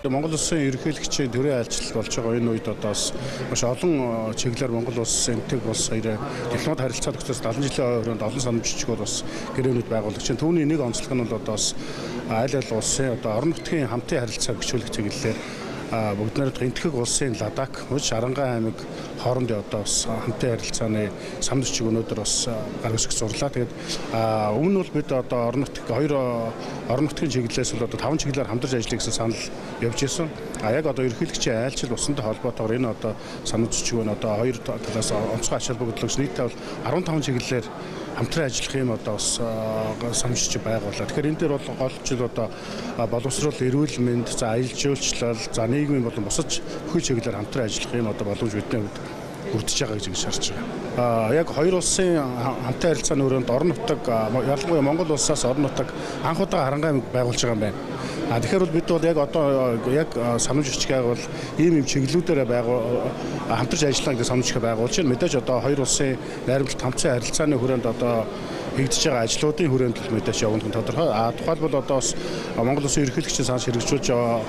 Монгол улсын ерөнхийлөгчийн төрийн айлчлал болж байгаа энэ үед одоо бас маш олон чиглэлээр Монгол улс энтэг улс хоёрын дипломат харилцаа тогтоос 70 жилийн хүрээнд олон санамжчгууд бас гэрээнүүд байгуулагч чинь түүний нэг онцлог нь бол одоо бас аль улсын одоо орон нутгийн хамтын харилцааг гүшүүлэх чиглэлээр бүгд найрамдах энтхэг улсын Ладак, Шарангай аймаг хоорондын одоо бас хамтын харилцааны сам зочиг өнөөдөр бас гар хөсгөх зурлаа. Тэгээд өмнө нь бол бид одоо орон нутгийн чиглэлээс бол одоо 5 чиглэлээр хамтарч ажиллая гэсэн санал явж ирсэн. Яг одоо ерөнхийлөгчийн айлчлал усантай холбоотойгоор энэ одоо санал зочиг нь одоо хоёр талаас онцгой ачаал бүгдлэгч нийтдээ бол 15 чиглэлээр хамтран ажиллах юм одоо бас санамжч байгууллаа. Тэгэхээр энэ дээр бол гол жил одоо боловсрол, эрүүл мэнд, за аялал жуулчлал, за нийгмийн болон бусад бүхэл чиглэлээр хамтран ажиллах юм одоо боломж бидний хувьд бүрдэж байгаа гэж харж байгаа. Яг хоёр улсын хамтын харилцааны өрөөнд орон нутаг ялангуяа Монгол улсаас орон нутаг анх удаа Харанга аймаг байгуулж байгаа юм байна. Тэгэхээр бол бид бол яг одоо яг санамж бичгийг бол ийм чиглэлүүдээр хамтарч ажиллана гэдэг санамж бичгийг байгуулж байна. Мэдээж одоо хоёр улсын найрамдалт хамтсан харилцааны хүрээнд одоо хийгдэж байгаа ажлуудын хүрээнд л мэдээж явах нь тодорхой. Тухайлбал одоо бас Монгол улсын ерөнхийлөгчийн санал хэрэгжүүлж байгаа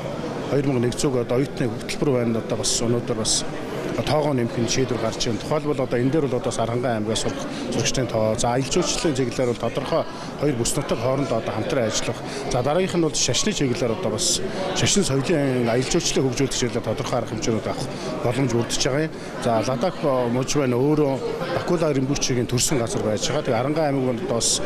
2100 одоо оюутны хөтөлбөр байна. Одоо бас өнөөдөр бас тоогоо нэмэх нь шийдвэр гарч байна. Тухайлбал одоо энэ дээр бол одоо Сарангай аймгаас сурагчдын тоо, за аялал жуулчлалын чиглэлээр бол тодорхой хоёр бүс нутаг хоорондоо одоо хамтран ажиллах. За дараагийнх нь бол шашны чиглэлээр одоо бас шашин соёлын аялал жуулчлалыг хөгжүүлэх чиглэлээр тодорхой арга хэмжээнүүд авах боломж үлдэж байгаа юм. За Ладак мужи байна өөрөө Бакула Римбүчгийн төрсэн газар байж байгаа. Тэгээ Харанга аймаг бол бас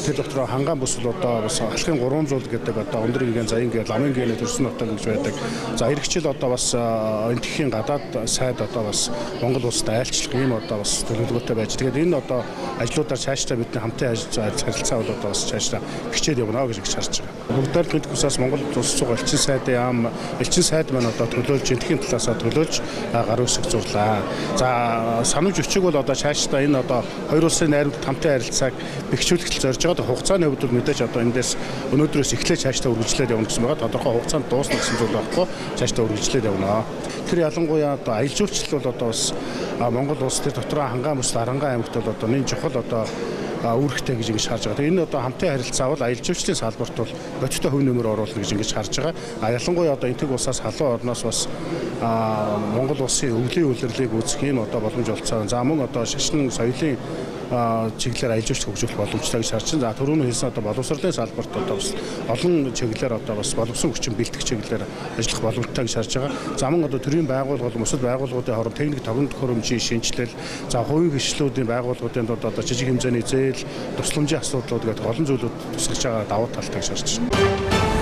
тэр дотроо Ханган бүс бол одоо бас алхын 300 гэдэг одоо өндөр гэн заян гээ ламын гээ төрсэн нутаг гэж байдаг. За иргэжил одоо бас энтхийн гадаад сайд одоо бас Монгол улсад айлчлах юм одоо бас төлөвлөгөөтэй байж. Тэгээд энэ одоо ажлуудаар цаашдаа бидний хамтын харилцаа бол одоо бас цаашдаа хичээд явна гэж харж байгаа. Бүгдээр гэнтх усаас Монгол улс цуг элчин сайдын яам элчин сайд маань одоо төлөөлж энтхийн талаасаа төлөөлж гар үсэх зурлаа. За санамж өчиг бол одоо цаашдаа энэ одоо хоёр улсын найрамдалт хамтын харилцааг бэхжүүлэх зорж байгаа. Хугацааны хувьд бол мэдээж одоо эндээс өнөөдрөөс эхлээд цаашдаа үргэлжлээд явна гэсэн байгаа. Тодорхой хугацаанд дуусна гэсэн зүйл байхгүй. Цаашдаа үргэлжлээд явна. Тэр ялангуяа одоо аялал жуулчлал бол одоо бас Монгол улс төр дотроо Хангай бүс Харанга аймагт бол одоо нэг чухал одоо үүрэгтэй гэж ингэж харж байгаа. Энэ одоо хамтын харилцаа бол аялал жуулчлалын салбарт бол бодиттой хөв нэмэр оруулах гэж ингэж харж байгаа. Ялангуяа одоо энтэг улсаас халуун орноос бас Монгол улсын өвлийн улирлыг үүсгэх юм одоо боломж олцоо. За мөн одоо шашин соёлын чиглэлээр аялал жуулчлал хөгжүүлэх боломжтой гэж харж байна. За түрүүний хэлсэн одоо боловсролын салбарт одоо бас олон чиглэлээр одоо бас боловсон хүчин бэлтгэх чиглэлээр ажиллах боломжтой гэж харж байгаа. За мөн одоо төрийн байгууллага болон бусад байгууллагуудын хооронд техник тогтмол төхөөрөмжийн шинжилэл, за хувийн гишүүдийн байгууллагуудын одоо жижиг хэмжээний зээл, тусламжийн асуудлууд гэдэг олон зүйлүүд тусгаж байгаа давуу талтай гэж харж байна.